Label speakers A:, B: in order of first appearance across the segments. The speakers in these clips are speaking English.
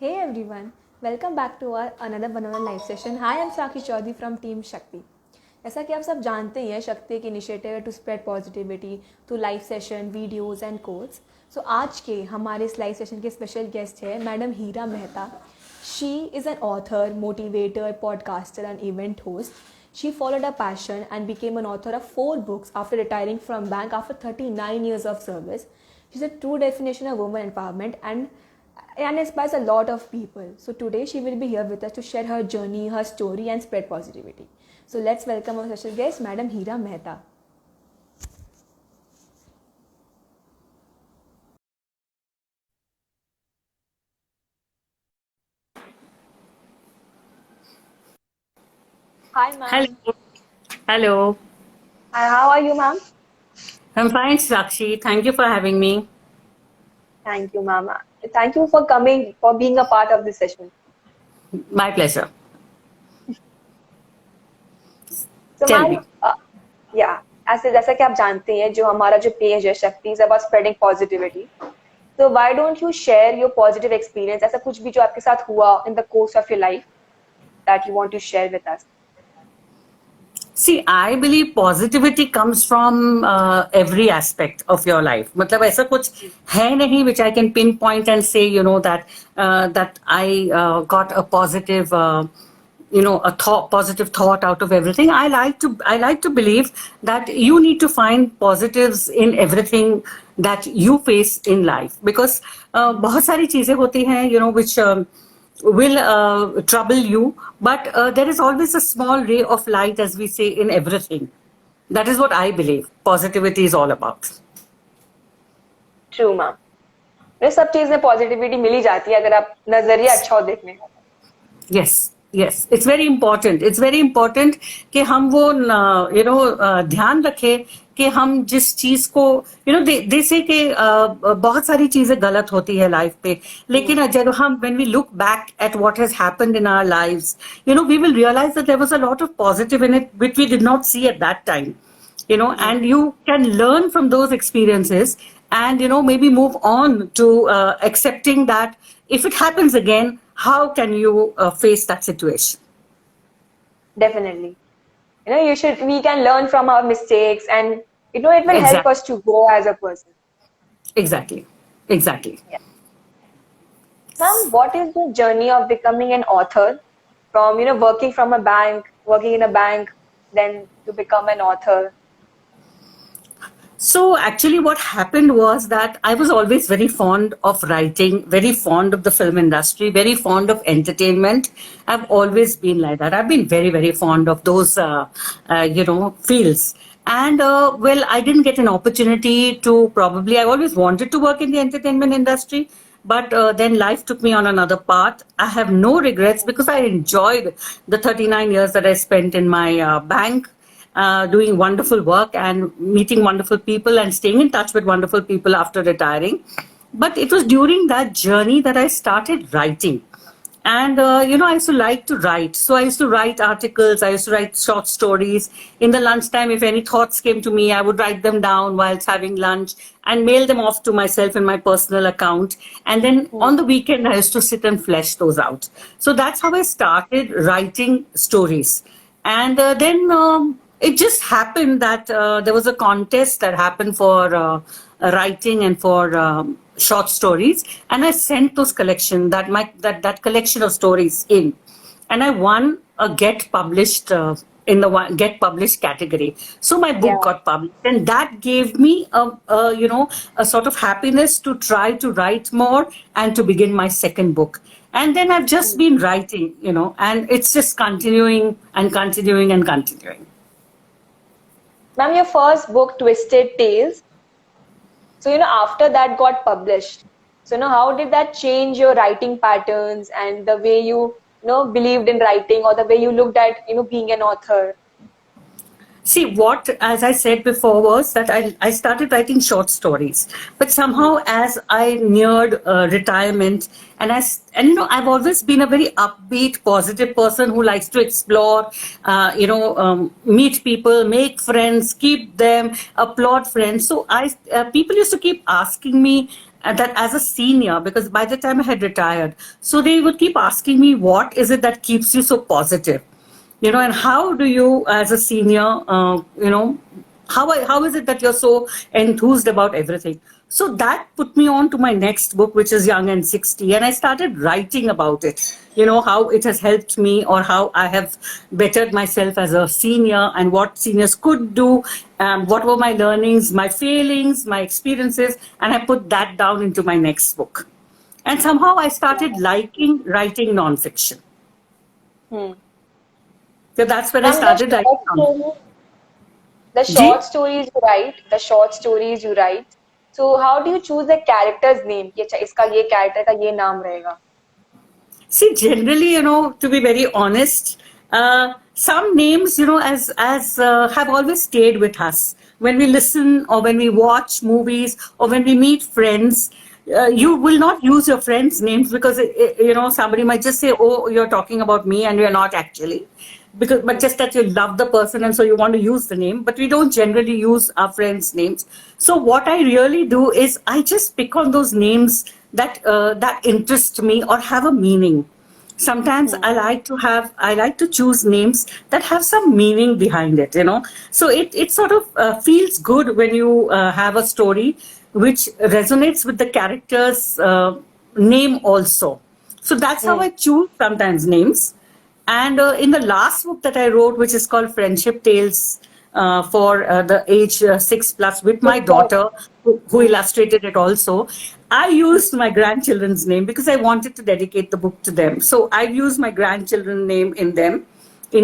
A: Hey everyone, welcome back to our another banana live session. Hi, I'm Sakshi Chaudhary from Team Shakti. जैसा कि आप सब जानते ही हैं, शक्ति एक इनिशिएटिव है to spread positivity through live session, videos and quotes. So आज के हमारे इस लाइव सेशन के स्पेशल गेस्ट है madam Heera Mehta. She is an author, motivator, podcaster and event host. She followed her passion and became an author of 4 books after retiring from bank after 39 years of service. She's a true definition of woman empowerment and inspires a lot of people. So today she will be here with us to share her journey, her story and spread positivity. So let's welcome our special guest, Madam Heera Mehta. Hi ma'am.
B: Hello. Hello.
A: Hi, how are you ma'am?
B: I'm fine, Sakshi. Thank you for having me.
A: Thank you ma'am. Thank you for coming, for being a part of this session.
B: My pleasure.
A: So
B: Tell
A: ma'am,
B: me.
A: yeah, ऐसे जैसा कि आप जानते हैं जो हमारा जो page है शक्ति is about spreading positivity. So why don't you share your positive experience? ऐसा कुछ भी जो आपके साथ हुआ in the course of your life that you want to share with us.
B: See, I believe positivity comes from every aspect of your life. मतलब ऐसा कुछ है नहीं which I can pinpoint and say, that I got a positive, positive thought out of everything. I like to believe that you need to find positives in everything that you face in life because बहुत सारी चीजें होती हैं, which will trouble you, but there is always a small ray of light, as we say, in everything. That is what I believe positivity is all about.
A: True ma'am. ये सब चीज में positivity मिल ही जाती है अगर आप नजरिया अच्छा हो देखने का.
B: Yes, it's very important कि हम वो ध्यान रखें कि हम जिस चीज को दे से कि बहुत सारी चीजें गलत होती है लाइफ पे, लेकिन जब हम when we look back at what has happened in our lives, we will realize that there was a lot of positive in it which we did not see at that time, and you can learn from those experiences and maybe move on to accepting that if it happens again, how can you face that situation?
A: Definitely. We can learn from our mistakes and it will help us to grow as a person.
B: Exactly.
A: Yeah. Ma'am, what is the journey of becoming an author from, working in a bank, then to become an author?
B: So actually what happened was that I was always very fond of writing, very fond of the film industry, very fond of entertainment. I've always been like that. I've been very, very fond of those, fields. And I didn't get an opportunity to I always wanted to work in the entertainment industry. But then life took me on another path. I have no regrets because I enjoyed the 39 years that I spent in my bank. Doing wonderful work and meeting wonderful people and staying in touch with wonderful people after retiring. But it was during that journey that I started writing. And, I used to like to write. So I used to write articles, I used to write short stories. In the lunchtime, if any thoughts came to me, I would write them down whilst having lunch and mail them off to myself in my personal account. And then on the weekend, I used to sit and flesh those out. So that's how I started writing stories. And then it just happened that there was a contest that happened for writing and for short stories, and I sent those collection that collection of stories in, and I won a get published in the get published category. So my book got published, and that gave me a sort of happiness to try to write more and to begin my second book. And then I've just been writing, and it's just continuing and continuing and continuing.
A: Ma'am, your first book, Twisted Tales. So, after that got published. So, how did that change your writing patterns and the way you, believed in writing or the way you looked at, being an author?
B: See, as I said before, was that I started writing short stories. But somehow, as I neared retirement, and I've always been a very upbeat, positive person who likes to explore, meet people, make friends, keep them, applaud friends. So people used to keep asking me that as a senior, because by the time I had retired, so they would keep asking me, what is it that keeps you so positive? And how do you, as a senior, how is it that you're so enthused about everything? So that put me on to my next book, which is Young and 60. And I started writing about it, how it has helped me or how I have bettered myself as a senior and what seniors could do, what were my learnings, my failings, my experiences. And I put that down into my next book. And somehow I started liking writing nonfiction. So that's when I started writing.
A: The short stories you write. So how do you choose the character's name? कि अच्छा इसका ये character का ये नाम रहेगा.
B: See, generally, to be very honest, some names, as have always stayed with us. When we listen or when we watch movies or when we meet friends, you will not use your friends' names because, somebody might just say, oh, you're talking about me, and you're not actually. But just that you love the person and so you want to use the name, but we don't generally use our friends' names. So what I really do is I just pick on those names that interest me or have a meaning. Sometimes I like to choose names that have some meaning behind it, So it sort of feels good when you have a story which resonates with the character's name also. So that's how I choose sometimes names. And in the last book that I wrote, which is called Friendship Tales for the age 6+, with my daughter, who illustrated it also, I used my grandchildren's name because I wanted to dedicate the book to them. So I've used my grandchildren's name in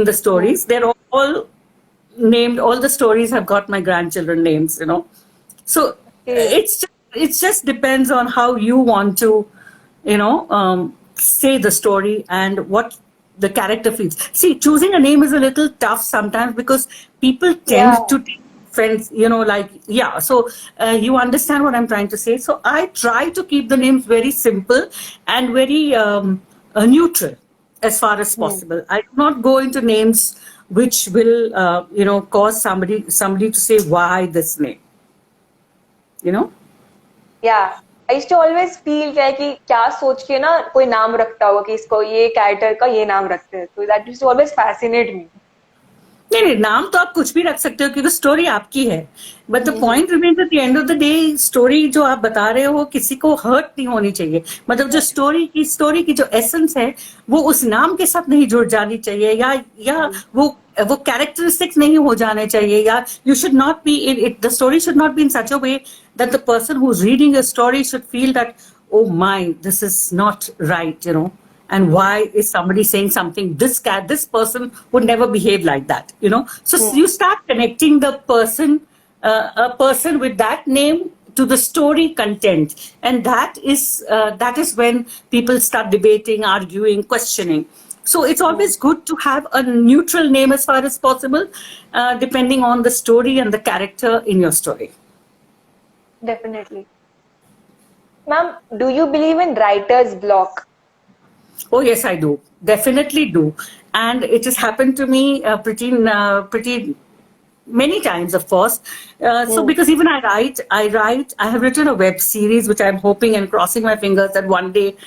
B: the stories. They're all named, all the stories have got my grandchildren names, So it just depends on how you want to, say the story and what the character feels. See, choosing a name is a little tough sometimes because people tend to take friends, So you understand what I'm trying to say. So I try to keep the names very simple and very neutral as far as possible. I do not go into names which will, cause somebody to say, why this name?
A: Yeah. I used to always feel कि क्या सोच के ना कोई नाम रखता होगा कि इसको ये कैरेक्टर का ये नाम रखते हैं. So that used to always fascinate me.
B: नहीं, नाम तो आप कुछ भी रख सकते हो क्योंकि स्टोरी आपकी है. But the point remains at the end of the day, story जो आप बता रहे हो किसी को हर्ट नहीं होनी चाहिए. मतलब जो स्टोरी की जो एसेंस है वो उस नाम के साथ नहीं जुड़ जानी चाहिए या वो कैरेक्टरिस्टिक्स नहीं हो जाने चाहिए, या you should not be the story should not be in such a way that the person who's reading a story should feel that, oh my, this is not right, and why is somebody saying something, this person would never behave like that, So you start connecting the person, a person with that name to the story content, and that is when people start debating, arguing, questioning. So it's always good to have a neutral name as far as possible, depending on the story and the character in your story.
A: Definitely. Ma'am, do you believe in writer's block?
B: Oh yes, I do. Definitely do. And it has happened to me pretty many times, of course. So because even I have written a web series, which I'm hoping and crossing my fingers that one day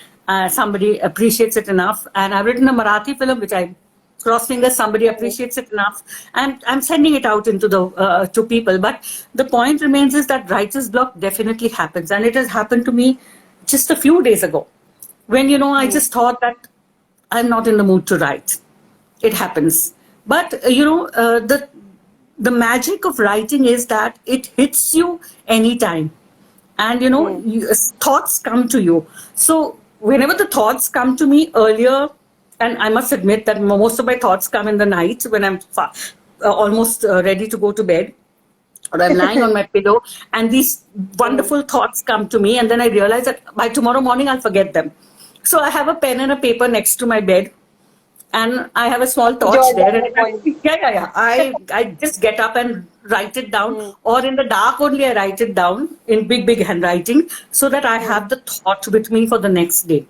B: somebody appreciates it enough. And I've written a Marathi film, which I cross fingers somebody appreciates it enough, and I'm sending it out into the to people. But the point remains is that writer's block definitely happens, and it has happened to me just a few days ago, when I just thought that I'm not in the mood to write. It happens, but the magic of writing is that it hits you anytime, and thoughts come to you. So whenever the thoughts come to me earlier, and I must admit that most of my thoughts come in the night when I'm almost ready to go to bed, or I'm lying on my pillow, and these wonderful thoughts come to me, and then I realize that by tomorrow morning I'll forget them. So I have a pen and a paper next to my bed, and I have a small torch there. And I just get up and write it down, or in the dark only I write it down in big handwriting, so that I have the thought with me for the next day.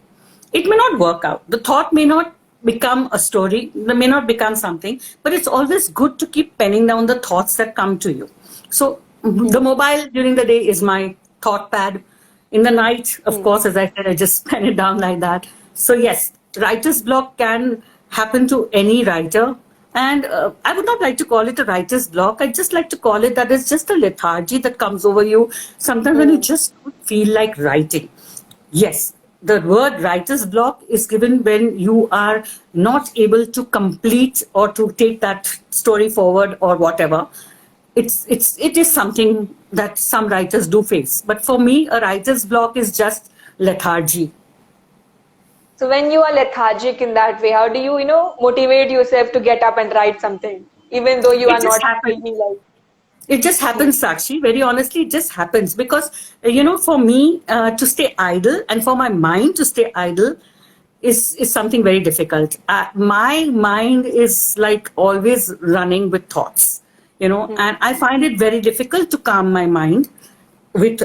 B: It may not work out. The thought may not become a story, it may not become something, but it's always good to keep penning down the thoughts that come to you. So the mobile during the day is my thought pad. In the night, of course, as I said, I just pen it down like that. So yes, writer's block can happen to any writer. And I would not like to call it a writer's block. I just like to call it that it's just a lethargy that comes over you sometimes when you just don't feel like writing. Yes, the word writer's block is given when you are not able to complete or to take that story forward or whatever. It is something that some writers do face. But for me, a writer's block is just lethargy.
A: So when you are lethargic in that way, how do you, motivate yourself to get up and write something, even though you
B: It
A: are
B: just
A: not
B: happens.
A: feeling like?
B: It just happens, Sakshi. Very honestly, it just happens because, for me to stay idle and for my mind to stay idle is something very difficult. My mind is like always running with thoughts, and I find it very difficult to calm my mind with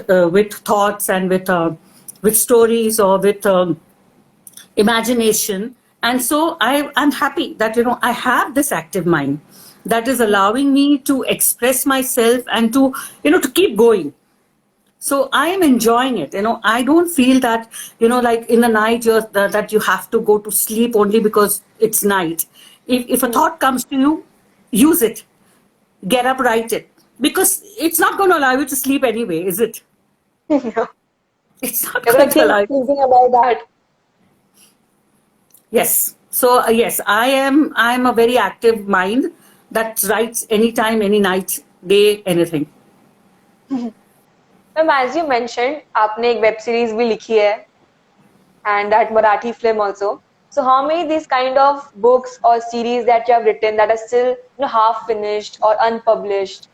B: thoughts and with stories or with imagination. And so I'm happy that, I have this active mind that is allowing me to express myself and to, to keep going. So I am enjoying it. I don't feel that, like in the night, that you have to go to sleep only because it's night. If a thought comes to you, use it. Get up, write it. Because it's not going to allow you to sleep anyway, is it?
A: No.
B: It's not
A: You're
B: going to allow you.
A: thinking about that.
B: Yes. So yes, I'm a very active mind that writes anytime, any night, day, anything.
A: Ma'am, as you mentioned, आपने एक web series भी लिखी है, and that Marathi film also. So how many these kind of books or series that you have written that are still half finished or unpublished?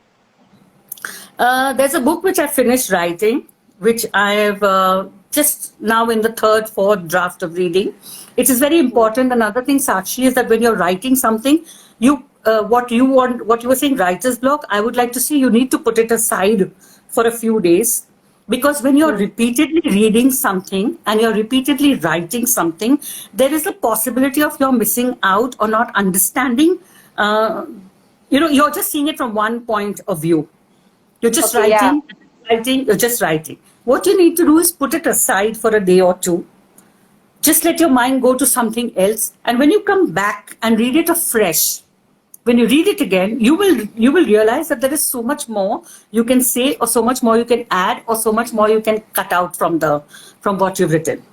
B: There's a book which I finished writing, which I have just now in the third, fourth draft of reading. It is very important. Another thing, Sakshi, is that when you're writing something, what you were saying, writer's block, I would like to see you need to put it aside for a few days. Because when you're repeatedly reading something and you're repeatedly writing something, there is a possibility of you're missing out or not understanding. You're just seeing it from one point of view. You're just writing, you're just writing. What you need to do is put it aside for a day or two. Just let your mind go to something else. And when you come back and read it afresh, when you read it again, you will realize that there is so much more you can say, or so much more you can add, or so much more you can cut out from what you've written.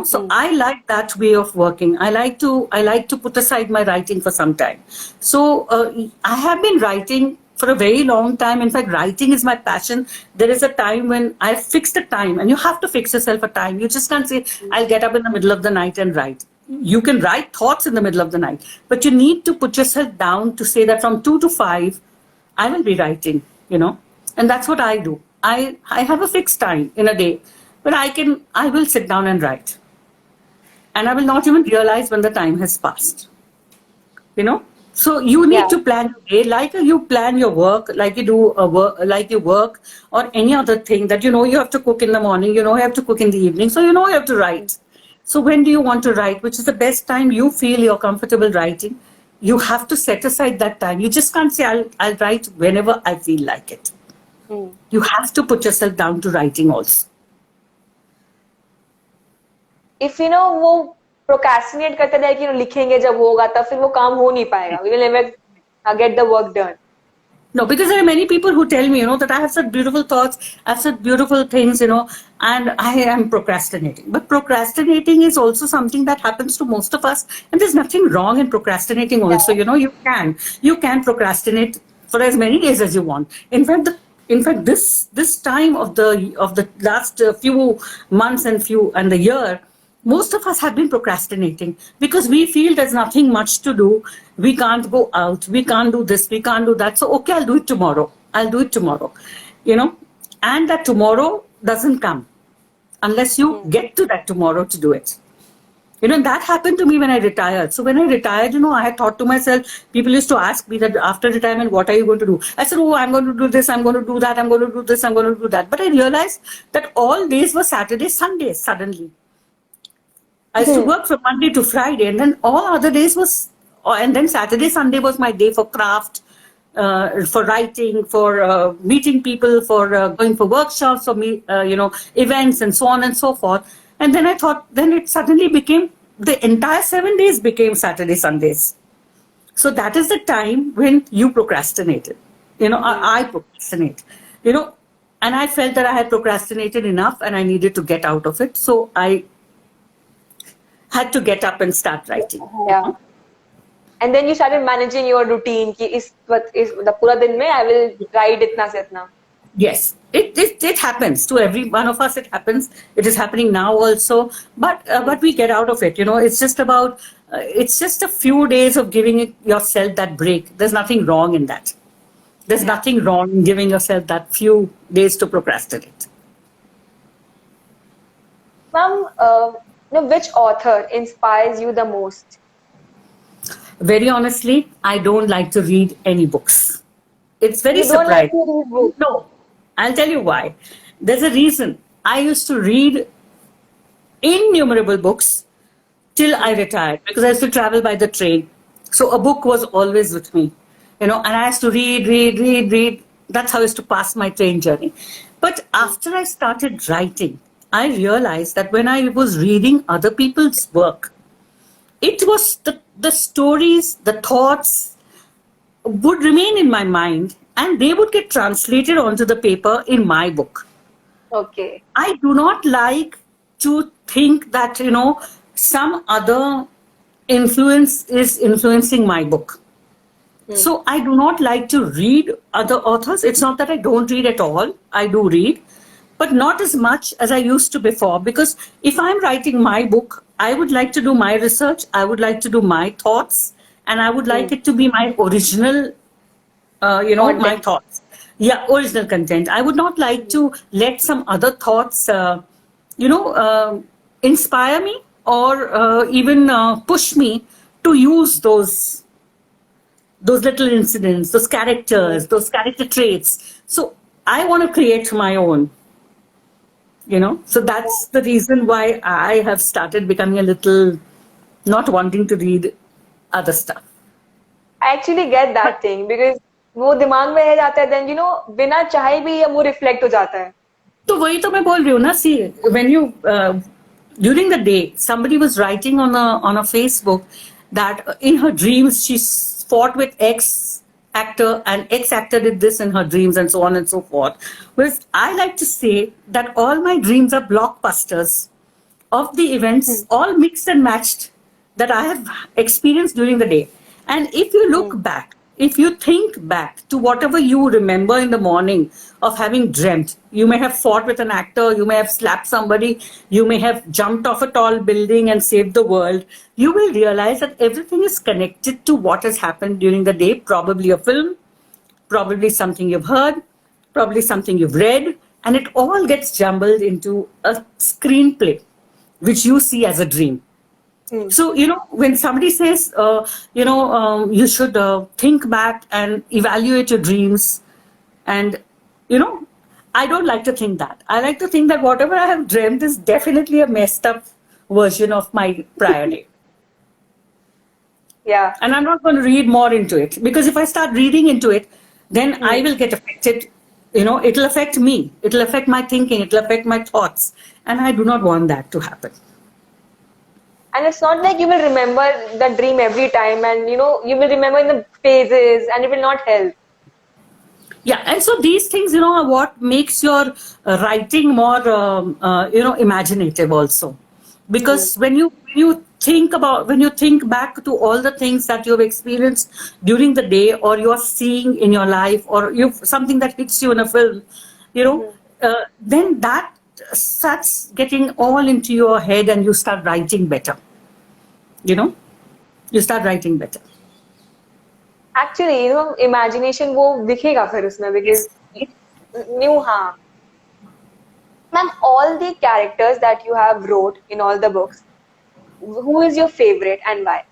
B: So I like that way of working. I like to put aside my writing for some time. So I have been writing for a very long time. In fact, writing is my passion. There is a time when I fixed a time, and you have to fix yourself a time. You just can't say, I'll get up in the middle of the night and write. You can write thoughts in the middle of the night, but you need to put yourself down to say that from 2 to 5, I will be writing, and that's what I do. I have a fixed time in a day, but I will sit down and write, and I will not even realize when the time has passed, So you need to plan your day like you plan your work, like you do like you work or any other thing that you have to cook in the morning, you have to cook in the evening, so you have to write. So when do you want to write? Which is the best time you feel you're comfortable writing? You have to set aside that time. You just can't say, I'll write whenever I feel like it. You have to put yourself down to writing also.
A: If वो procrastinate करते रहे कि लिखेंगे जब होगा तब फिर वो काम हो नहीं पाएगा. We will never get the work done.
B: No, because there are many people who tell me, that I have such beautiful thoughts, I have such beautiful things, and I am procrastinating. But procrastinating is also something that happens to most of us, and there's nothing wrong in procrastinating also. You can procrastinate for as many days as you want. In fact, this time of the last few months and the year, most of us have been procrastinating because we feel there's nothing much to do. We can't go out. We can't do this. We can't do that. So, okay, I'll do it tomorrow. And that tomorrow doesn't come unless you get to that tomorrow to do it. And that happened to me when I retired. So when I retired, I had thought to myself, people used to ask me that after retirement, what are you going to do? I said, I'm going to do this. I'm going to do that. I'm going to do this. I'm going to do that. But I realized that all days were Saturday, Sundays suddenly. I used to work from Monday to Friday, and then all other days and then Saturday, Sunday was my day for craft, for writing, for meeting people, for going for workshops, for events and so on and so forth. And then I thought, then it suddenly became, the entire 7 days became Saturday, Sundays. So that is the time when you procrastinated. I procrastinate, and I felt that I had procrastinated enough and I needed to get out of it. So I had to get up and start writing.
A: Yeah. And then you started managing your routine. Ki is the pura din mein I will write itna se itna.
B: Yes, it happens to every one of us. It happens. It is happening now also. But we get out of it. It's just about. It's just a few days of giving yourself that break. There's nothing wrong in that. There's nothing wrong in giving yourself that few days to procrastinate.
A: Ma'am, which author inspires you the most?
B: Very honestly, I don't like to read any books. It's very
A: You don't like
B: surprising.
A: to read books?
B: No, I'll tell you why. There's a reason. I used to read innumerable books till I retired because I used to travel by the train. So a book was always with me, and I used to read. That's how I used to pass my train journey. But after I started writing, I realized that when I was reading other people's work, it was the stories, the thoughts would remain in my mind and they would get translated onto the paper in my book.
A: Okay.
B: I do not like to think that, some other influence is influencing my book. So I do not like to read other authors. It's not that I don't read at all. I do read, but not as much as I used to before. Because if I'm writing my book, I would like to do my research. I would like to do my thoughts, and I would like it to be my original, my thoughts. Yeah, original content. I would not like to let some other thoughts, inspire me or even push me to use those little incidents, those characters, those character traits. So I want to create my own, So that's the reason why I have started becoming a little not wanting to read other stuff.
A: I actually get that thing because वो दिमाग में रह जाता है, then बिना चाहे भी वो reflect हो जाता है.
B: तो वही तो मैं बोल रही हूँ ना. See, when you during the day somebody was writing on a Facebook that in her dreams she fought with X actor and X actor did this in her dreams and so on and so forth. Whereas I like to say that all my dreams are blockbusters of the events, all mixed and matched that I have experienced during the day. And if you look back, if you think back to whatever you remember in the morning of having dreamt, you may have fought with an actor, you may have slapped somebody, you may have jumped off a tall building and saved the world, you will realize that everything is connected to what has happened during the day, probably a film, probably something you've heard, probably something you've read, and it all gets jumbled into a screenplay, which you see as a dream. So, when somebody says, you should think back and evaluate your dreams. And, I don't like to think that. I like to think that whatever I have dreamt is definitely a messed up version of my prior day.
A: Yeah.
B: And I'm not going to read more into it because if I start reading into it, then I will get affected. It'll affect me. It'll affect my thinking. It'll affect my thoughts. And I do not want that to happen.
A: And it's not like you will remember the dream every time and, you will remember in the phases and it will not help.
B: Yeah. And so these things, are what makes your writing more, imaginative also. Because when you think back to all the things that you've experienced during the day or you're seeing in your life or something that hits you in a film, then that starts getting all into your head and you start writing better. You start writing better.
A: Actually, imagination वो दिखेगा फिर उसमें because Ma'am, all the characters that you have wrote in all the books, who is your favorite and why?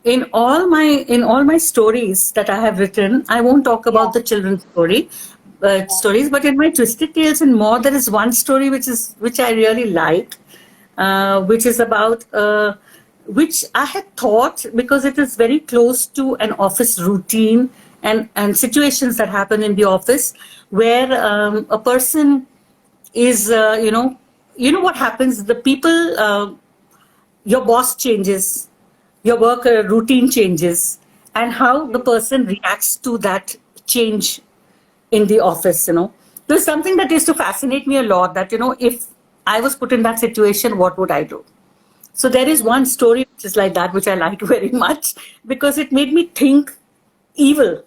B: In all my stories that I have written, I won't talk about the children's stories, but in my Twisted Tales and More, there is one story which I really like, which is about which I had thought because it is very close to an office routine and situations that happen in the office where a person is, you know what happens, the people, your boss changes, your work routine changes, and how the person reacts to that change in the office, There's something that used to fascinate me a lot that, if I was put in that situation, what would I do? So there is one story which is like that, which I liked very much because it made me think evil,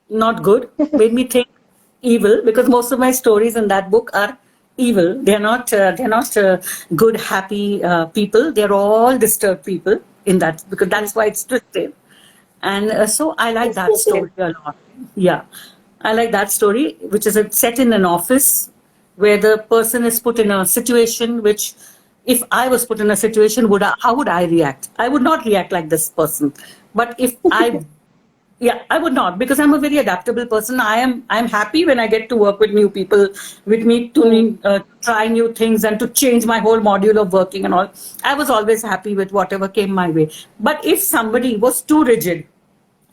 B: not good, made me think evil because most of my stories in that book are evil. They're not good, happy people. They're all disturbed people in that because that's why it's twisted. And so I like that story a lot. Yeah. I like that story, which is set in an office where the person is put in a situation which, if I was put in a situation, how would I react? I would not react like this person. But if yeah, I would not because I'm a very adaptable person. I'm happy when I get to work with new people, with me to try new things and to change my whole module of working and all. I was always happy with whatever came my way. But if somebody was too rigid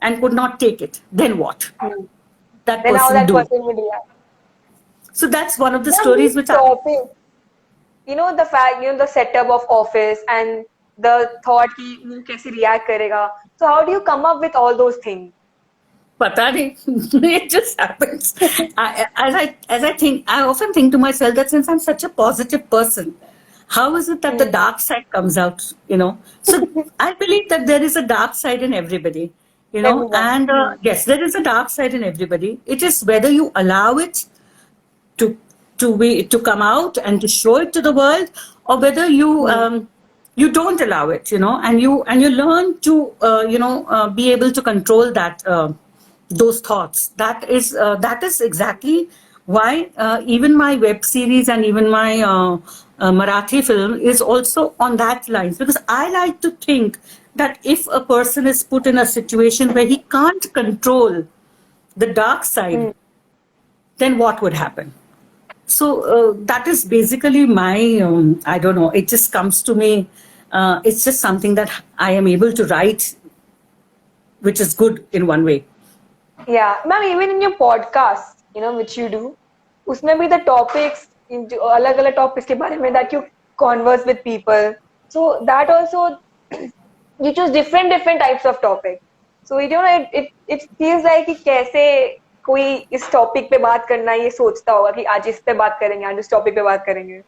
B: and could not take it, then what? That
A: Then how
B: person
A: that
B: do.
A: person would react.
B: So that's one of the
A: Now,
B: stories
A: this
B: which
A: topic, the fact, the setup of office and the thought कि वो कैसे react करेगा. So how do you come up with all those things?
B: Pata nahi. It just happens. I often think to myself that since I'm such a positive person, how is it that the dark side comes out? So I believe that there is a dark side in everybody.
A: Everyone.
B: And yes, there is a dark side in everybody. It is whether you allow it to come out and to show it to the world, or whether you don't allow it, and you learn to be able to control that those thoughts. That is exactly why even my web series and even my Marathi film is also on that lines, because I like to think that if a person is put in a situation where he can't control the dark side, then what would happen? So that is basically my, I don't know, it just comes to me. It's just something that I am able to write, which is good in one way.
A: Yeah, ma'am, even in your podcast, which you do, उसमें भी the topics, अलग-अलग topics के बारे में that you converse with people. So that also, you choose different types of topics. So it feels like कि कैसे कोई इस topic पे बात करना ये सोचता होगा कि आज इस पे बात करेंगे, आज इस topic पे बात करेंगे.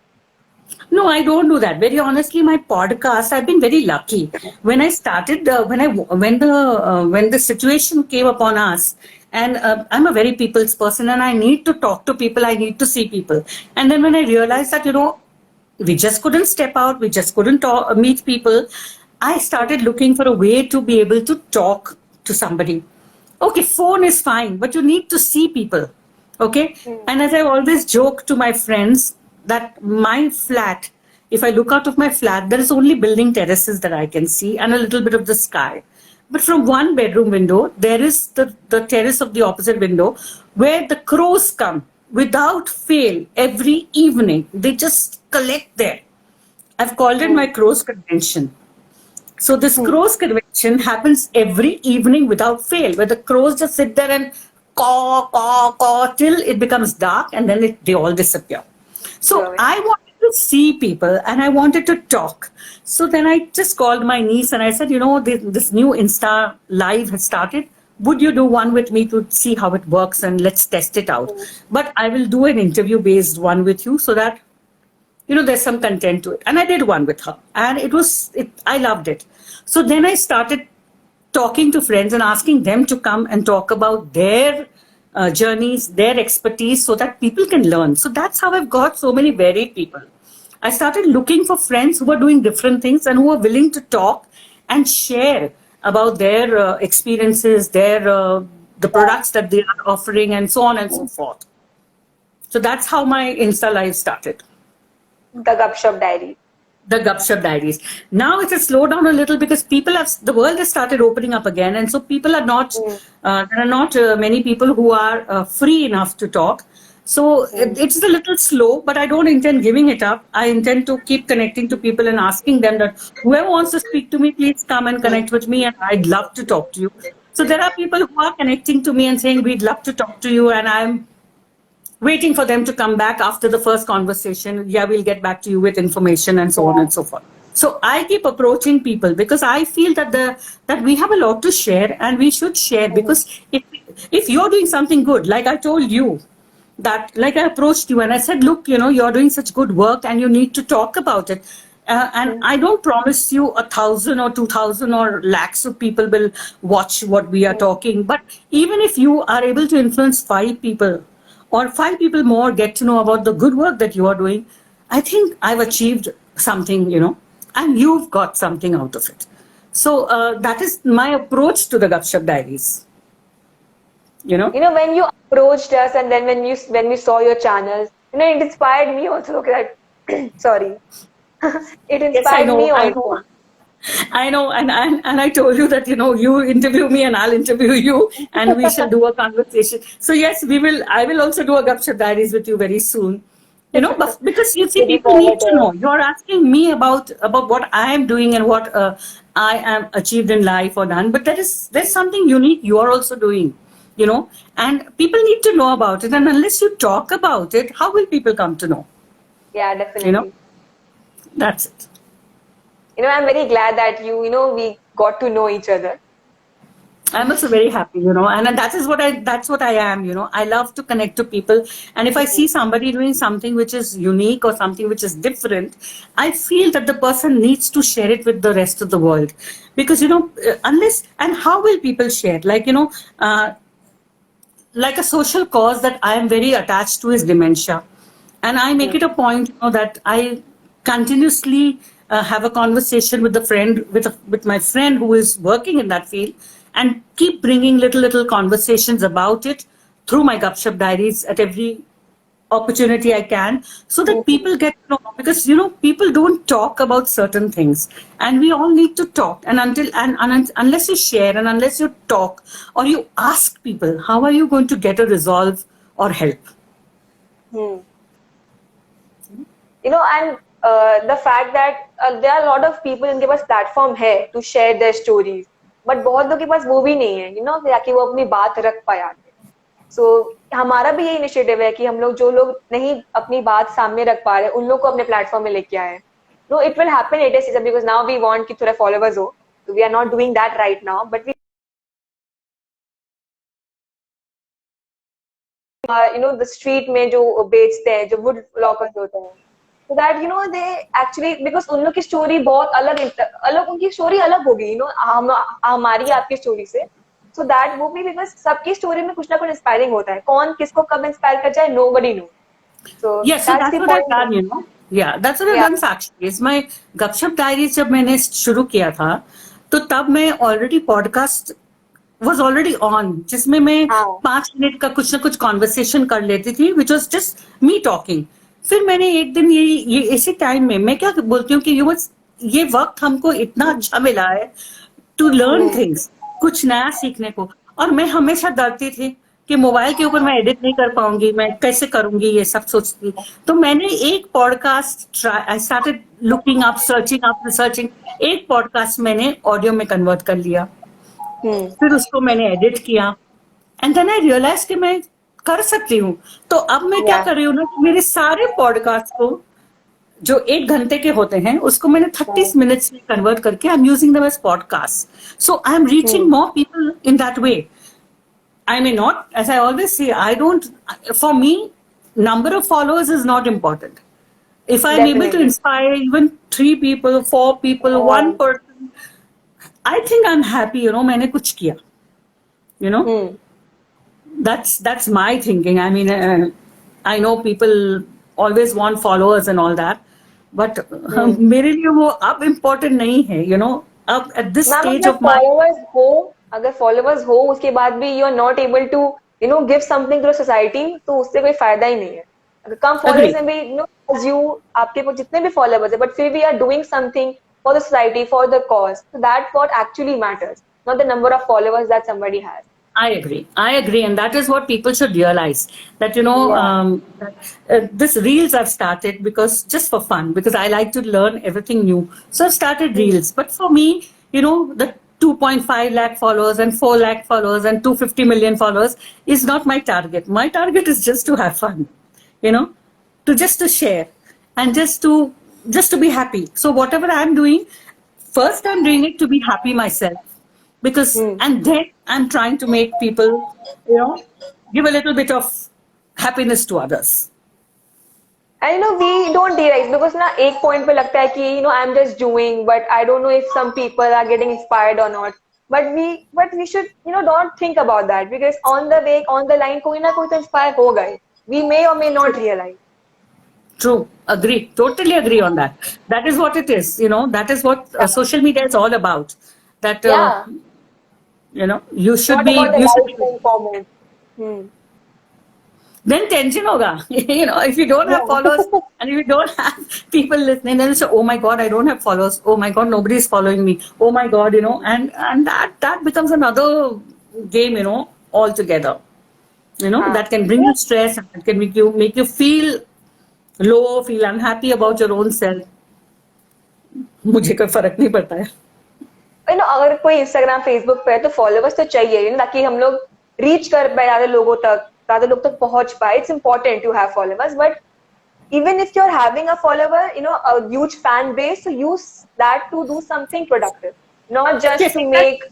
B: No, I don't do that. Very honestly, my podcast, I've been very lucky. When I started, when the situation came upon us, and I'm a very people's person, and I need to talk to people, I need to see people. And then when I realized that, we just couldn't step out, we just couldn't meet people, I started looking for a way to be able to talk to somebody. Okay, phone is fine, but you need to see people. Okay? And as I always joke to my friends, that my flat, if I look out of my flat, there is only building terraces that I can see and a little bit of the sky. But from one bedroom window, there is the terrace of the opposite window where the crows come without fail every evening. They just collect there. I've called it my crows convention. So this crows convention happens every evening without fail, where the crows just sit there and caw, caw, caw till it becomes dark, and then they all disappear. So I wanted to see people and I wanted to talk. So then I just called my niece and I said, this new Insta Live has started. Would you do one with me to see how it works and let's test it out? But I will do an interview-based one with you so that, there's some content to it. And I did one with her and I loved it. So then I started talking to friends and asking them to come and talk about their journeys, their expertise, so that people can learn. So that's how I've got so many varied people. I started looking for friends who are doing different things and who are willing to talk and share about their experiences, the products that they are offering, and so on and so forth. So that's how my Insta Live started.
A: The Gupshup Diary.
B: The Gupshup Diaries. Now it has slowed down a little because the world has started opening up again, and so people are not. There are not many people who are free enough to talk. So it's a little slow, but I don't intend giving it up. I intend to keep connecting to people and asking them that whoever wants to speak to me, please come and connect with me, and I'd love to talk to you. So there are people who are connecting to me and saying we'd love to talk to you, and I'm waiting for them to come back after the first conversation. Yeah, we'll get back to you with information and so on and so forth. So I keep approaching people because I feel that that we have a lot to share and we should share, because if you're doing something good, like I told you, that like I approached you and I said, look, you're doing such good work and you need to talk about it. And I don't promise you 1,000 or 2,000 or lakhs of people will watch what we are talking. But even if you are able to influence 5 people, or 5 people more get to know about the good work that you are doing, I think I've achieved something, and you've got something out of it. So that is my approach to the Gupshup Diaries.
A: When you approached us, and then when we saw your channels, it inspired me also. Look at that. Sorry. It inspired me also.
B: I know, and I told you that you interview me and I'll interview you, and we shall do a conversation. So yes, we will. I will also do a Gupshup Diaries with you very soon. But because you see, people need to know. You're asking me about what I am doing and what I am achieved in life or done. But there's something unique you are also doing. And people need to know about it. And unless you talk about it, how will people come to know?
A: Yeah, definitely.
B: That's it.
A: I'm very glad that we got to know each other.
B: I'm also very happy, and that's what I am, I love to connect to people. And if I see somebody doing something which is unique or something which is different, I feel that the person needs to share it with the rest of the world. Because, unless, and how will people share? Like, like a social cause that I am very attached to is dementia. And I make it a point, that I continuously have a conversation with with my friend who is working in that field, and keep bringing little conversations about it through my Gupshup Diaries at every opportunity I can, so that people get to know. Because people don't talk about certain things, and we all need to talk. And unless you share and unless you talk or you ask people, how are you going to get a resolve or help?
A: And the fact that there are a lot of people इनके पास platform है to share their stories, but बहुत लोगों के पास वो भी नहीं है, ताकि वो अपनी बात रख पाए आगे. So हमारा भी ये इनिशिएटिव है कि हम लोग जो लोग नहीं अपनी बात सामने रख पा रहे, उन लोग को अपने प्लेटफॉर्म में लेके आए. No, it will happen later season, because now we want कि थोड़ा followers हो. So we are not doing that right now, but we the street में जो बेचते हैं, जो wood lockers होते हैं, so that they actually, because उन लोग की स्टोरी बहुत अलग उनकी स्टोरी अलग होगी, हमारी आपकी स्टोरी से. So that वो भी, because सबकी स्टोरी में कुछ ना कुछ इंस्पायरिंग होता है. कौन किसको कब इंस्पायर कर जाए, nobody knows. So
B: yes, so that's what I've done, Yeah, that's what I've done actually. Is my Gupshup Diaries जब मैंने शुरू किया था, तो तब मैं already podcast was already on, जिसमें मैं 5 मिनट का कुछ ना कुछ conversation कर लेती थी, which was just me talking. फिर मैंने एक दिन ये इसी टाइम में मैं क्या बोलती हूँ कि ये वक्त हमको इतना अच्छा मिला है टू लर्न थिंग्स, कुछ नया सीखने को. और मैं हमेशा डरती थी कि मोबाइल के ऊपर मैं एडिट नहीं कर पाऊंगी, मैं कैसे करूंगी, ये सब सोचती. तो मैंने एक podcast I started looking up, searching up, researching. एक पॉडकास्ट मैंने ऑडियो में कन्वर्ट कर लिया, फिर उसको मैंने एडिट किया, एंड देन आई रियलाइज कि मैं कर सकती हूँ. तो अब मैं क्या कर रही हूँ ना, मेरे सारे पॉडकास्ट को जो 1 घंटे के होते हैं उसको मैंने 30 मिनट्स में कन्वर्ट करके I am using them as podcast. So I am reaching more people in that way. I may not, as I always say, for me, number of followers is not important. If I'm able to inspire even 3 people, 4 people, 1 person, I think I'm happy, मैंने कुछ किया, That's my thinking. I mean, I know people always want followers and all that, but मेरे लिए वो अब important नहीं है, अब at this stage of my
A: अगर फॉलोवर्स हो उसके बाद भी you are not able to give something to society, तो उससे कोई फायदा ही नहीं है. अगर कम फॉलोवर्स में भी आपके जितने भी फॉलोवर्स है, बट फिर we are doing something for the society, for the cause, so that what actually matters, not the number of followers that somebody has.
B: I agree. I agree, and that is what people should realize. That
A: Yeah.
B: this reels I've started because just for fun, because I like to learn everything new. So I've started
A: Hmm.
B: reels. But for me, the 2.5 lakh followers and 4 lakh followers and 250 million followers is not my target. My target is just to have fun, you know, to share and just to be happy. So whatever I'm doing, first I'm doing it to be happy myself, because
A: Hmm.
B: and then I'm trying to make people, you know give a little bit of happiness to others.
A: And we don't realize because ना एक point पे लगता है कि I'm just doing, but I don't know if some people are getting inspired or not. But we should don't think about that because on the way, on the line, कोई ना कोई तो inspire होगा ही. We may or may not realize.
B: True, agree, totally agree on that. That is what it is, that is what
A: Yeah.
B: social media is all about. That
A: Yeah.
B: you
A: It's
B: should
A: not
B: be
A: about the
B: you should
A: likes
B: be
A: and comments. Hmm.
B: then tension hoga. If you don't have followers
A: Yeah.
B: and if you don't have people listening, then you say, oh my god, I don't have followers, oh my god, nobody is following me, oh my god, and that becomes another game, altogether.
A: हाँ.
B: That can bring you stress, and that can make you feel low, feel unhappy about your own self. मुझे कोई फर्क नहीं पड़ता है.
A: अगर कोई Instagram Facebook पे है तो फॉलोवर्स तो चाहिए ताकि हम लोग रीच कर पाए ज्यादा लोग तक पहुंच पाए. It's important to have followers, but even if you're having a follower, a huge fan base, so use that to do something productive, not just
B: Yes,
A: to make,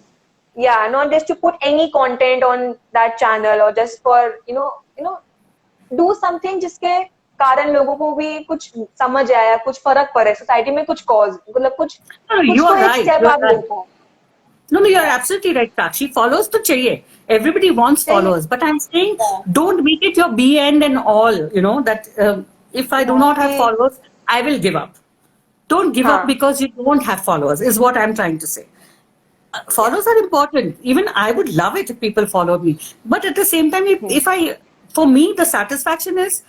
A: yeah, not just to put any content on that channel, or just for do something जिसके कारण लोगों को भी कुछ समझ आया, कुछ फर्क पड़े सोसाइटी में, कुछ कॉज मतलब कुछ
B: no,
A: कुछ
B: you
A: तो
B: are
A: एक
B: right.
A: स्टेप
B: You are
A: आप ले
B: right.
A: पाओ.
B: No, you're
A: Yeah.
B: absolutely right, Sakshi. Followers to chahiye. Everybody wants
A: चाहिए.
B: followers, but I'm saying
A: Yeah.
B: don't make it your be end and all. That if I do
A: हाँ
B: not have
A: कि
B: followers, I will give up. Don't give up
A: हाँ.
B: because you don't have followers, is what I'm trying to say.
A: Yeah.
B: Followers are important. Even I would love it if people followed me. But at the same time,
A: Hmm.
B: for me, the satisfaction is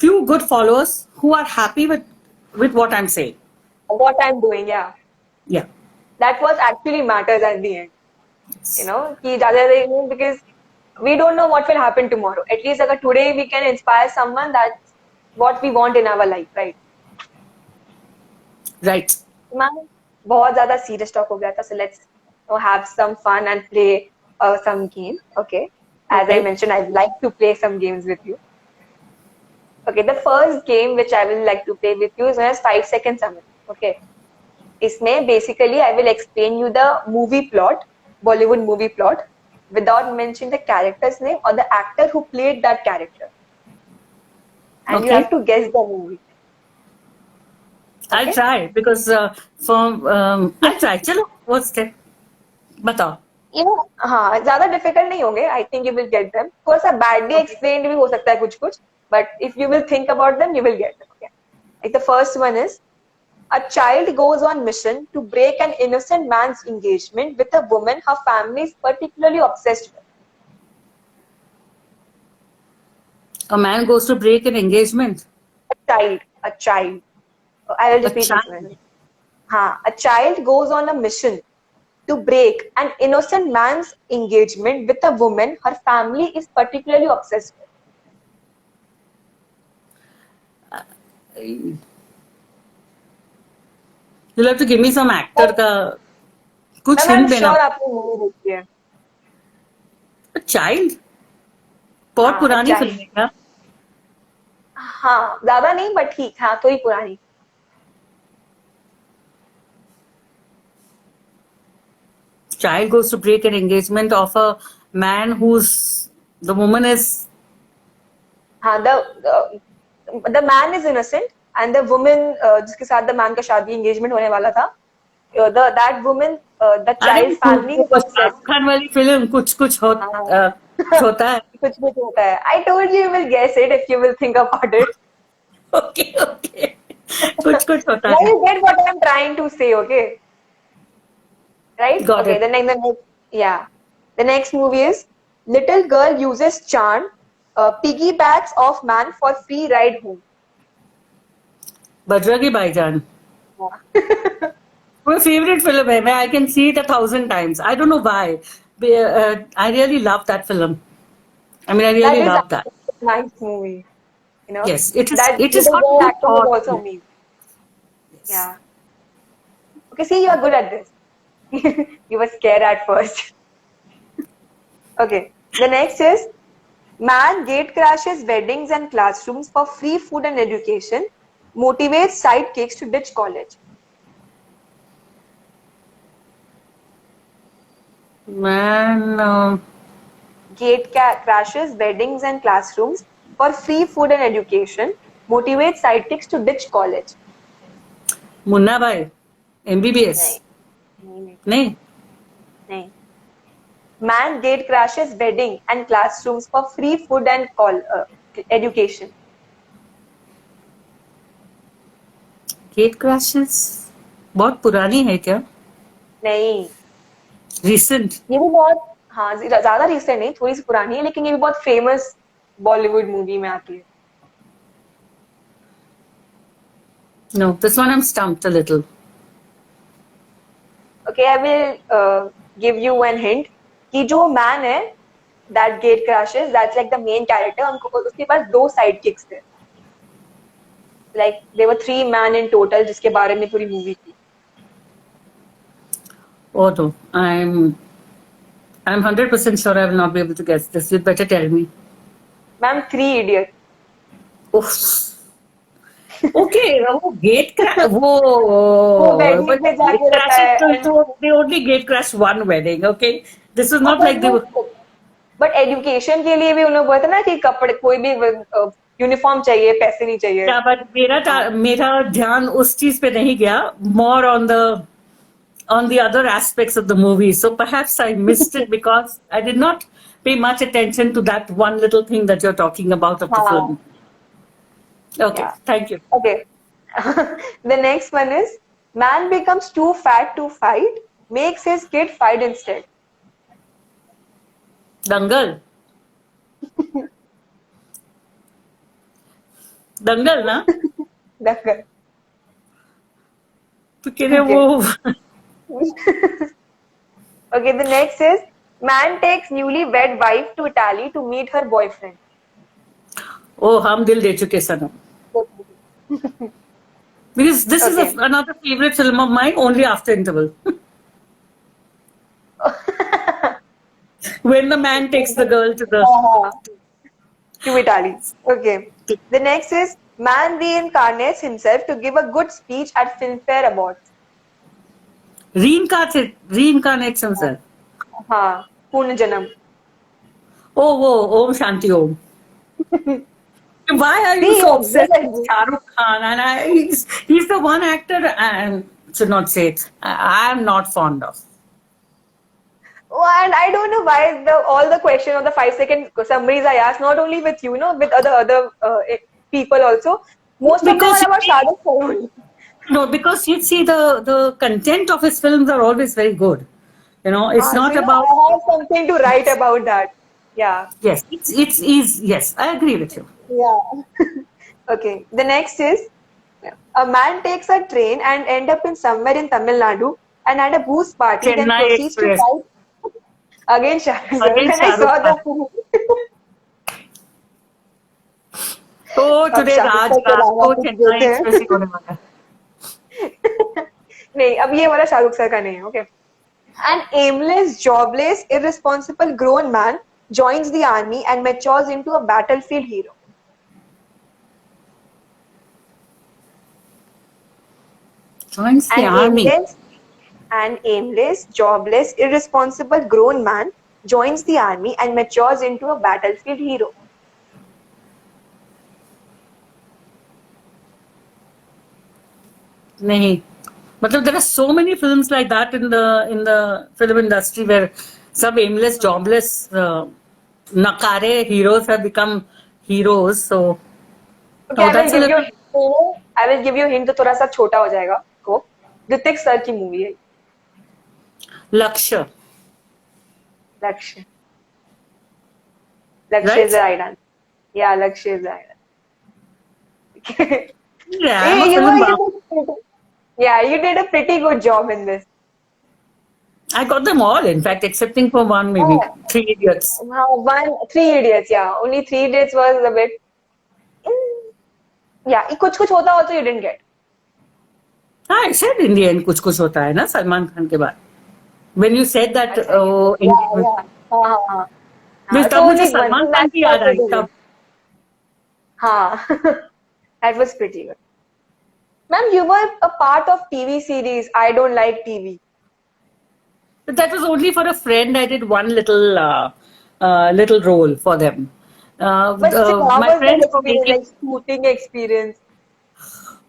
B: few good followers who are happy with what I'm saying.
A: What I'm doing, yeah,
B: Yeah.
A: that was actually matters at the end. कि ज्यादा देर नहीं, because we don't know what will happen tomorrow. At least अगर today we can inspire someone, that's what we want in our life, right?
B: Right.
A: Ma'am बहुत ज्यादा serious talk हो गया था, so let's have some fun and play some game. Okay, as I
B: Okay.
A: mentioned, I'd like to play some games with you. Okay, the first game which I will like to play with you is known as 5 second summary. Okay, इसमें basically I will explain you the movie plot, Bollywood movie plot, without mentioning the character's name or the actor who played that character, and you
B: Okay.
A: have to guess the movie.
B: I'll
A: Okay?
B: try because I'll try. चलो, what's that? बताओ.
A: हाँ, ज्यादा difficult नहीं होंगे. I think you will get them. थोड़ा सा badly explained भी हो सकता है कुछ कुछ, but if you will think about them you will get them. Okay, like the first one is a child goes on mission to break an innocent man's engagement with a woman her family is particularly obsessed with.
B: A man goes to break an engagement.
A: A child. I will
B: A
A: repeat this one.
B: child.
A: A child goes on a mission to break an innocent man's engagement with a woman her family is particularly obsessed with.
B: You'll have to give me some actor का कुछ
A: I'm
B: hint देना.
A: sure आपने movie देखी है.
B: A child. बहुत
A: हाँ,
B: पुरानी
A: child.
B: Film है क्या?
A: हाँ, ज्यादा नहीं बट ठीक. हाँ, थोड़ी पुरानी.
B: Child goes to break an engagement of a man whose the woman is.
A: हाँ, the man is innocent and the woman जिसके साथ the man का शादी engagement होने वाला था, that woman, the
B: अरे
A: child family is obsessed.
B: Shahrukh Khan वाली फिल्म कुछ कुछ होता है.
A: कुछ भी होता है. I told you will guess it if you will think about it.
B: Okay, okay. कुछ कुछ होता
A: Now
B: है.
A: you get what I'm trying to say, okay? Right?
B: Got
A: Okay,
B: it.
A: the next movie is little girl uses charm, piggybacks off man for free ride home.
B: Bajrangi भाईजान. My favorite film है. I can see it 1,000 times. I don't know why. I really love that film. I mean, I
C: That
B: really
C: is
B: love that.
C: actually a nice movie. You know,
B: Yes, it is.
C: that
B: It is
C: little
B: got
C: boy
B: good
C: actor was
B: thought.
C: also amazing.
B: Yes.
C: Yeah. Okay, see, you are good at this. You were scared at first. Okay. The next is man gate crashes weddings and classrooms for free food and education, motivates sidekicks to ditch college.
B: Man,
C: Crashes weddings and classrooms for free food and education, motivates sidekicks to ditch college.
B: Munna Bhai,
C: नहीं
B: MBBS.
C: नहीं
B: नहीं.
C: नहीं. Man gate crashes wedding and classrooms for free food and education.
B: Gate crashes. बहुत पुरानी है क्या?
C: नहीं,
B: Recent.
C: ये भी बहुत, हाँ ज्यादा रिसेंट नहीं, थोड़ी सी पुरानी है, लेकिन ये भी बहुत फेमस बॉलीवुड मूवी में आती है.
B: No, this one I'm stumped a little.
C: Okay, I will give you one hint कि जो मैन है that gate crashes, that's like the main character. उनको उसके पास 2 sidekicks थे. Like there were 3 men in total जिसके बारे में पूरी मूवी थी.
B: Oh no, I'm 100% sure I will not be able to guess this. You better tell me.
C: Ma'am 3 Idiot.
B: Oof. Okay, वो gate crash,
C: वो
B: वो
C: wedding
B: but
C: पे जाके
B: gate
C: रहता है
B: crashes
C: and
B: तो they only gate crash one wedding. Okay, this is not like they were.
C: But education के लिए भी उन्होंने बोला था ना कि कपड़े कोई भी यूनिफॉर्म चाहिए, पैसे नहीं चाहिए.
B: Yeah, but मेरा ध्यान उस चीज पे नहीं गया. More on the other aspects of the movie. So perhaps I missed it because I did not pay much attention to that one little thing that you're talking about of the
C: हाँ.
B: film. Okay,
C: Yeah.
B: thank you.
C: Okay. The next one is man becomes too fat to fight, makes his kid fight instead.
B: Dangal. Dangal ना?
C: Dangal.
B: तो कहने वो
C: Okay, the next is man takes newly wed wife to Italy to meet her boyfriend.
B: ओ हम दिल दे चुके सनम. Because this is
C: Okay.
B: another favorite film of mine, only after interval. When the man takes the girl to the
C: To Italy. Okay. The next is man reincarnates himself to give a good speech at Filmfare Awards.
B: reincarnates himself.
C: हाँ, पूर्ण जन्म.
B: Oh, Om Shanti Om. Why are you
C: See,
B: so
C: you're
B: obsessed
C: good at
B: with
C: this.
B: Shah Rukh Khan? And he's the one actor, and should not say it. I am not fond of.
C: Oh, and I don't know why all the question of the 5-second summaries I asked, not only with you, with other people also. Most of them
B: Because
C: are about
B: you see-
C: Shah Rukh Khan.
B: No, because you see the content of his films are always very good. It's not
C: So,
B: about.
C: I have something to write about that. Yeah.
B: Yes, it's yes, I agree with you.
C: Yeah. Okay. The next is a man takes a train and end up in somewhere in Tamil Nadu and at a booze party then
B: Chennai
C: proceeds
B: Express.
C: to fight against Shah Rukh Khan.
B: Against
C: When I
B: Shah
C: saw
B: Rukh
C: the
B: Khan.
C: movie.
B: Oh, today
C: अब
B: Raj
C: Shahrukh Khan
B: को
C: के
B: चेन्नई
C: अलावा
B: express ही होने वाला है.
C: नहीं, अब ये वाला शाहरुख सर का नहीं है. Okay. An aimless, jobless, irresponsible grown man joins the army and matures into a battlefield hero.
B: Joins the army.
C: An aimless, jobless, irresponsible grown man joins the army and matures into a battlefield hero.
B: नहीं, मतलब there are so many films like that in the film industry where some aimless, jobless, nakare heroes have become heroes. So
C: Okay,
B: no, that's a little.
C: I will give you hint तो थोड़ा सा छोटा हो जाएगा. को Hrithik sir की movie है.
B: Lakshya.
C: Lakshya. Lakshya
B: Right?
C: is the right answer. Yeah, Lakshya is the right answer.
B: Yeah, I'm a
C: Hey,
B: film buff.
C: yeah, you did a pretty good job in this.
B: I got them all, in fact, excepting for one, maybe
C: Oh.
B: Three Idiots.
C: Three Idiots, yeah. Only Three Idiots was a bit. mm, Yeah, कुछ कुछ होता also you didn't get.
B: I said in the end, कुछ कुछ होता है ना Salman Khan के बाद. When you said that,
C: अच्छा,
B: oh,
C: yeah, yeah. हाँ.
B: तब
C: So
B: मुझे
C: only
B: सलमान
C: one.
B: खान की याद आई तब.
C: हाँ. That was pretty good. Ma'am, you were a part of TV series. I don't like TV.
B: But that was only for a friend. I did one little role for them.
C: But still, how
B: My
C: was
B: friends
C: that
B: were
C: experience,
B: making.
C: like shooting experience?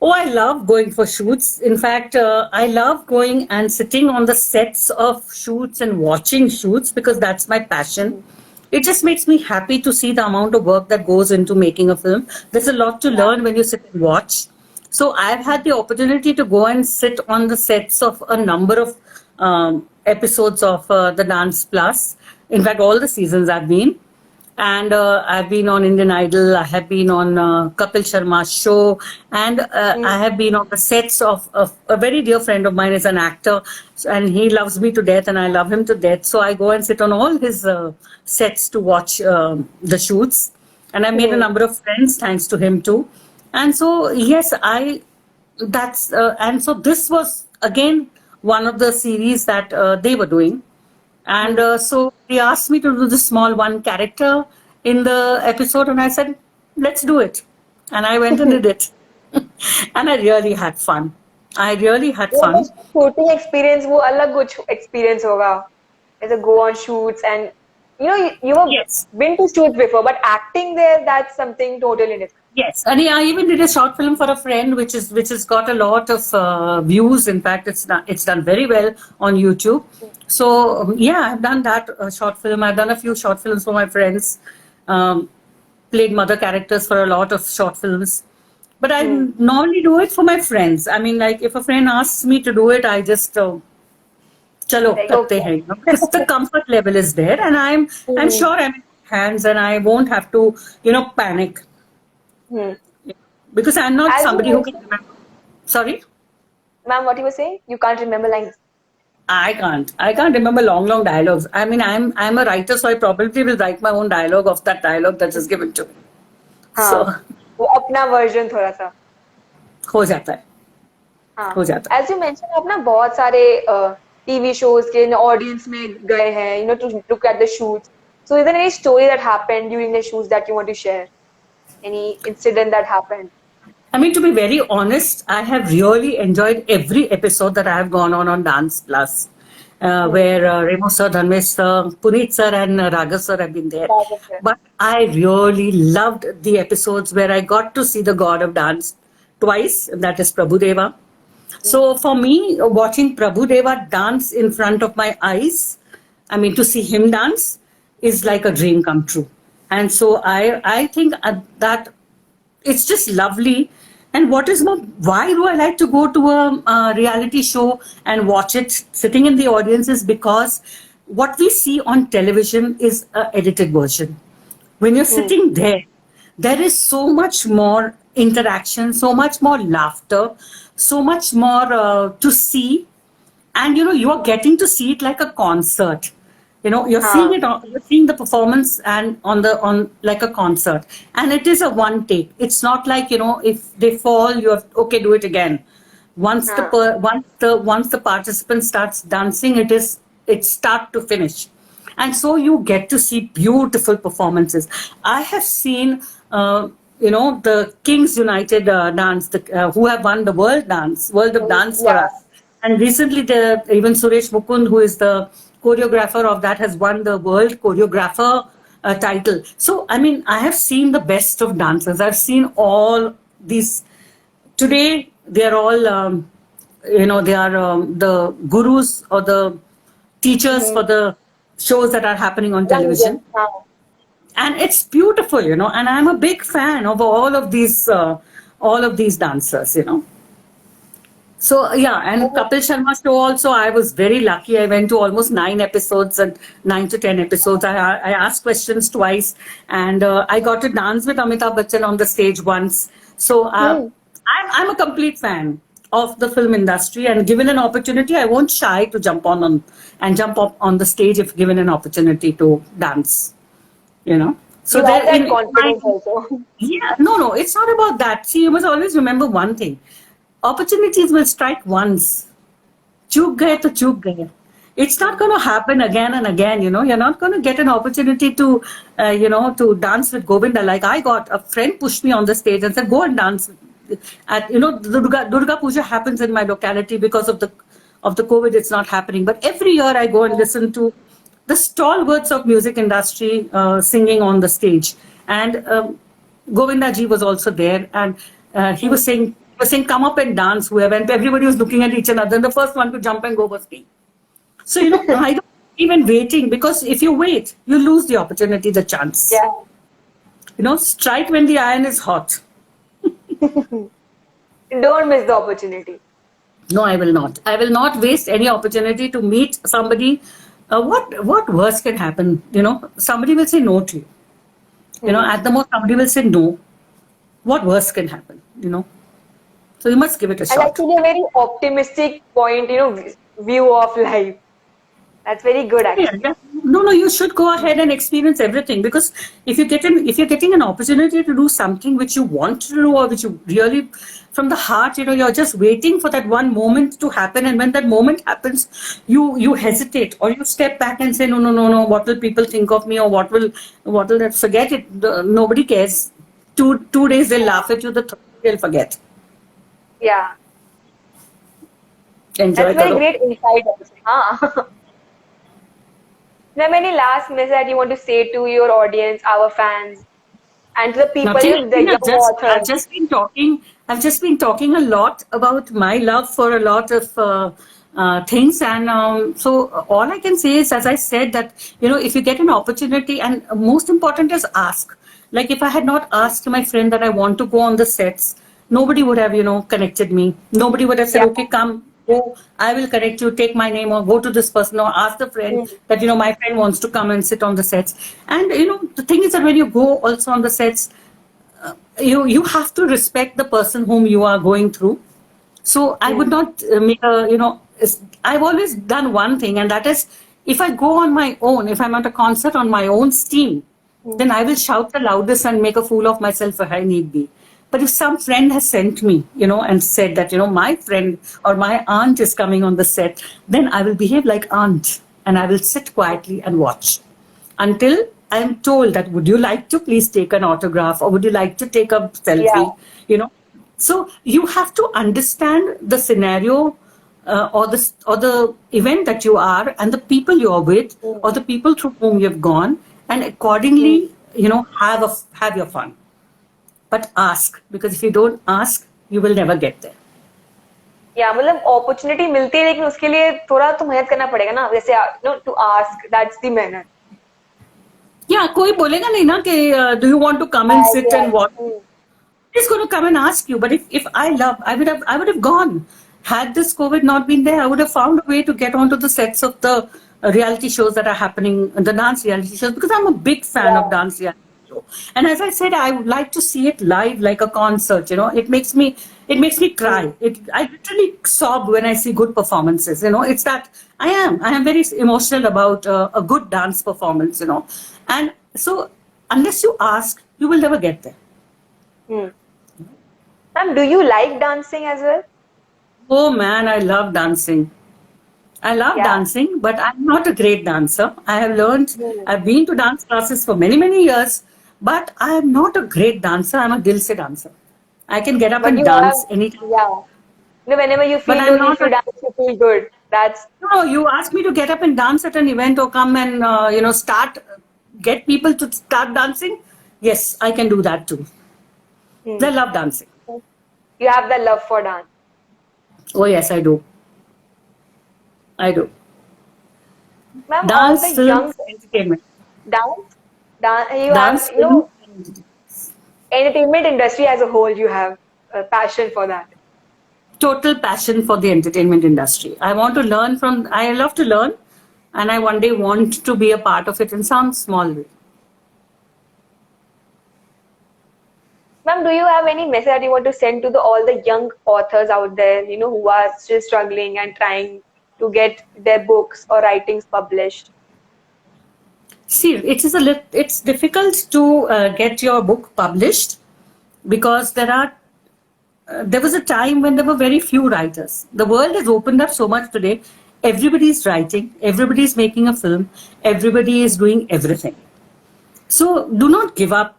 B: Oh, I love going for shoots. In fact, I love going and sitting on the sets of shoots and watching shoots because that's my passion. It just makes me happy to see the amount of work that goes into making a film. There's a lot to learn when you sit and watch. So I've had the opportunity to go and sit on the sets of a number of episodes of the Dance Plus. In fact, all the seasons I've been. And I've been on Indian Idol, I have been on Kapil Sharma's show, and I have been on the sets of a very dear friend of mine is an actor, and he loves me to death, and I love him to death. So I go and sit on all his sets to watch the shoots, and I made a number of friends thanks to him too. And so yes, and so this was again one of the series that they were doing. And so they asked me to do the small one character in the episode, and I said, let's do it. And I went and did it. And I really had fun. I really had
C: वो
B: fun.
C: shooting experience वो अलग कुछ experience होगा. As a go on shoots and you have
B: Yes.
C: been to shoots before, but acting there, that's something totally different.
B: Yes, and I even did a short film for a friend, which has got a lot of views. In fact, it's done very well on YouTube. So yeah, I've done that short film. I've done a few short films for my friends. Played mother characters for a lot of short films. But I normally do it for my friends. I mean, like if a friend asks me to do it, I just chalo
C: Like,
B: karte
C: okay.
B: hain. Because the comfort level is there, and I'm sure I'm in hands, and I won't have to panic. Because I'm not
C: As you
B: somebody who
C: mentioned-
B: can remember. Sorry?
C: Ma'am, what you were saying? You can't remember lines.
B: I can't remember long dialogues. I mean, I'm a writer, so I probably will write my own dialogue of that dialogue that is given to me. So,
C: हाँ. वो अपना version थोड़ा सा.
B: हो जाता है.
C: हाँ.
B: हो जाता है.
C: As you mentioned, आप ना बहुत सारे TV shows के audience में गए हैं, to look at the shoots. So, is there any story that happened during the shoots that you want to share? Any incident that happened?
B: I mean, to be very honest, I have really enjoyed every episode that I have gone on Dance Plus, where Remo sir, Dhanmesh sir, Puneet sir, and Raghav sir have been there.
C: Raghav sir.
B: But I really loved the episodes where I got to see the god of dance twice, and that is Prabhu Deva. So for me, watching Prabhu Deva dance in front of my eyes, I mean, to see him dance is like a dream come true. And so I think that it's just lovely. And what is more, why do I like to go to a reality show and watch it sitting in the audience is because what we see on television is an edited version. When you're sitting there is so much more interaction, so much more laughter, so much more to see. And you are getting to see it like a concert. You're seeing it, you're seeing the performance and on like a concert, and it is a one take. It's not like if they fall, you have okay, do it again. Once the participant starts dancing, it's start to finish, and so you get to see beautiful performances. I have seen the Kings United dance, who have won the World of Dance for us, and recently even Suresh Mukund, who is the choreographer of that, has won the world choreographer title. So, I mean, I have seen the best of dancers. I've seen all these. Today, they are all, they are the gurus or the teachers for the shows that are happening on television. And it's beautiful, and I'm a big fan of all of these dancers, So yeah, and Kapil Sharma show also, I was very lucky. I went to almost 9 episodes and 9 to 10 episodes. I asked questions twice, and I got to dance with Amitabh Bachchan on the stage once. So I'm a complete fan of the film industry, and given an opportunity, I won't shy to jump on and jump up on the stage if given an opportunity to dance. You know, so
C: You have
B: there
C: that confidence also.
B: yeah, no, it's not about that. See, you must always remember one thing: opportunities will strike once. चूक गए तो चूक गए. It's not going to happen again and again. You know, you're not going to get an opportunity to, to dance with Govinda. Like I got a friend pushed me on the stage and said, "Go and dance." At the Durga Puja happens in my locality because of the COVID. It's not happening, but every year I go and listen to the stalwarts of music industry singing on the stage, and Govinda ji was also there, and he was saying, "Come up and dance, whoever." And everybody was looking at each other. And the first one to jump and go was me. So, I don't even waiting, because if you wait, you lose the opportunity, the chance.
C: Yeah.
B: Strike when the iron is hot.
C: Don't miss the opportunity.
B: No, I will not. I will not waste any opportunity to meet somebody. What worse can happen? Somebody will say no to you. At the most, somebody will say no. What worse can happen? So you must give it a
C: And
B: shot.
C: actually a very optimistic point, view of life. That's very good, actually.
B: Yeah. No, you should go ahead and experience everything, because if you're getting an opportunity to do something which you want to do, or which you really from the heart, you're just waiting for that one moment to happen, and when that moment happens, you hesitate, or you step back and say, no, what will people think of me, or what will that? Forget it. Nobody cares. Two days they'll laugh at you, the third day they'll forget.
C: Yeah.
B: Enjoy.
C: That's very great insight also. Huh? Now, any last message that you want to say to your audience, our fans, and to the people, the young authors?
B: I've just been talking a lot about my love for a lot of things, and so all I can say is, as I said, that if you get an opportunity, and most important is ask. Like if I had not asked my friend that I want to go on the sets, nobody would have connected me. Nobody would have said, "Okay, come. Go, I will connect you, take my name, or go to this person, or ask the friend that, my friend wants to come and sit on the sets." And, the thing is that when you go also on the sets, you have to respect the person whom you are going through. So I would not make I've always done one thing, and that is, if I go on my own, if I'm at a concert on my own steam, then I will shout the loudest and make a fool of myself if I need be. But if some friend has sent me, and said that, my friend or my aunt is coming on the set, then I will behave like aunt, and I will sit quietly and watch until I am told that, would you like to please take an autograph, or would you like to take a selfie? So you have to understand the scenario or the event that you are, and the people you are with, or the people through whom you have gone, and accordingly, have your fun. But ask, because if you don't ask, you will never get there.
C: Yeah, मतलब opportunity मिलती है, लेकिन उसके लिए थोड़ा तो मेहनत करना पड़ेगा ना, जैसे to ask, that's the मेहनत.
B: Yeah, कोई बोलेगा नहीं ना कि do you want to come and sit and watch? He's going to come and ask you. But if I would have gone. Had this COVID not been there, I would have found a way to get onto the sets of the reality shows that are happening, the dance reality shows, because I'm a big fan of dance reality. And as I said, I would like to see it live, like a concert. It makes me cry. I literally sob when I see good performances. It's that I am very emotional about a good dance performance. And so unless you ask, you will never get there.
C: Ma'am, do you like dancing as well?
B: Oh man, I love dancing. I love dancing, but I'm not a great dancer. I have learned. I've been to dance classes for many, many years. But I am not a great dancer. I'm a dil se dancer. I can get up and dance anytime.
C: Yeah. No, whenever you feel good, if you dance, you feel good.
B: No, you ask me to get up and dance at an event, or come and get people to start dancing. Yes, I can do that too. I love dancing.
C: You have that love for dance.
B: Oh yes, I do.
C: Ma'am,
B: dance, film, entertainment.
C: Entertainment industry as a whole, you have a passion for that.
B: Total passion for the entertainment industry. I love to learn, and I one day want to be a part of it in some small way.
C: Ma'am, ma'am, do you have any message that you want to send to all the young authors out there, who are still struggling and trying to get their books or writings published?
B: See, it's difficult to get your book published because there was a time when there were very few writers. The world has opened up so much today. Everybody is writing, everybody is making a film, everybody is doing everything. So do not give up.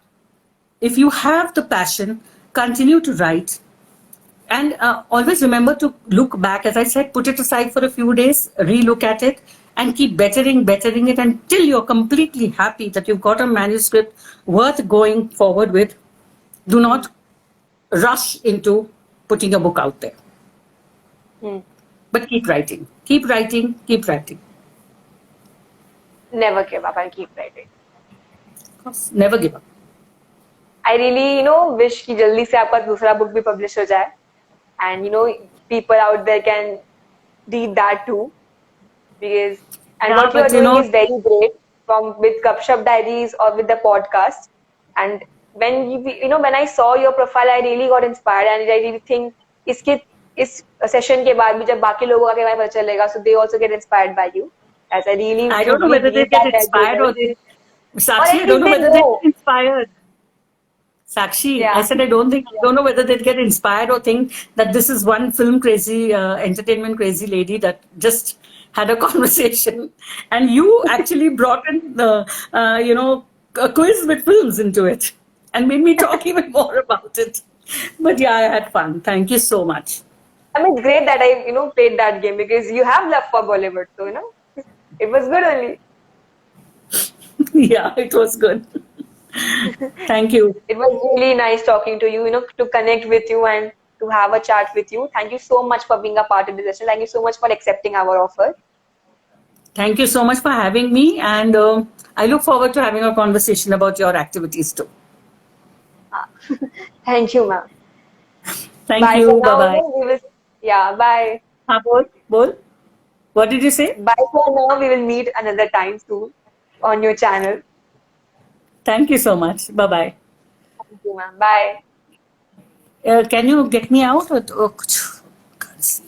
B: If you have the passion, continue to write. And always remember to look back. As I said, put it aside for a few days, re-look at it, and keep bettering it until you're completely happy that you've got a manuscript worth going forward with. Do not rush into putting a book out there. But keep writing, keep writing, keep writing.
C: Never give up and keep writing.
B: Of course, never give up.
C: I really, wish कि जल्दी से आपका दूसरा book भी publish हो जाए, and people out there can read that too, because and
B: Yeah,
C: what you are
B: but
C: doing is very great with Gupshup Diaries or with the podcast. And when when I saw your profile, I really got inspired, and I really think इस session के बाद भी जब बाकी लोगों का पता चलेगा, so they also get inspired by you. As I really,
B: I don't know whether they get inspired or they. Sakshi, I don't know whether they get inspired. Sakshi,
C: Yeah.
B: I said I don't know whether they'd get inspired or think that this is one film crazy, entertainment crazy lady that just had a conversation, and you actually brought in the, a quiz with films into it, and made me talk even more about it. But yeah, I had fun. Thank you so much.
C: I mean, it's great that I, played that game because you have love for Bollywood, so it was good only.
B: Yeah, it was good. Thank you.
C: It was really nice talking to you, to connect with you and to have a chat with you. Thank you so much for being a part of this session. Thank you so much for accepting our offer.
B: Thank you so much for having me, and I look forward to having a conversation about your activities too.
C: Thank you, ma'am.
B: Thank
C: Bye.
B: you.
C: So now
B: Bye-bye.
C: bye.
B: हाँ, बोल. What did you say?
C: Bye for now. We will meet another time soon on your channel.
B: Thank you so much. Bye-bye.
C: Thank you, ma'am. Bye.
B: Can you get me out? Oh, can't see.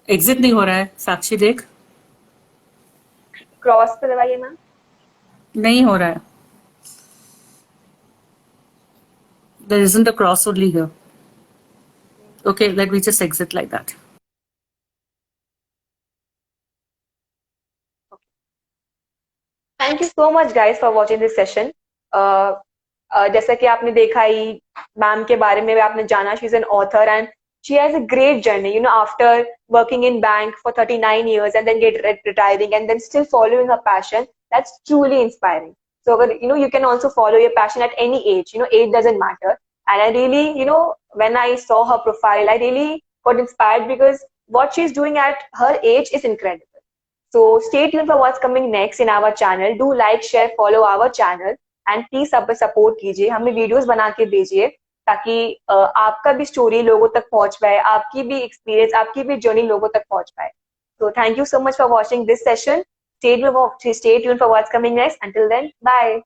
B: Exit नहीं हो रहा है. साक्षी देख.
C: Cross पे दबाइए, ma'am.
B: नहीं हो रहा है. There isn't a cross only here. Okay, let me just exit like that.
C: Thank you so much, guys, for watching this session. जैसा कि आपने देखा ही मैम के बारे में आपने जाना, she's an author and she has a great journey, after working in bank for 39 years and then retiring and then still following her passion. That's truly inspiring. So, you can also follow your passion at any age, age doesn't matter. And I really, when I saw her profile, I really got inspired because what she's doing at her age is incredible. So stay tuned for what's coming next in our channel. Do like, share, follow our channel and please support कीजिए, हमें videos बना के भेजिए ताकि आपका भी story लोगों तक पहुंच पाए, आपकी भी एक्सपीरियंस, आपकी भी जर्नी लोगों तक पहुंच पाए. So thank you so much for watching this session. Stay tuned for what's coming next. Until then, bye.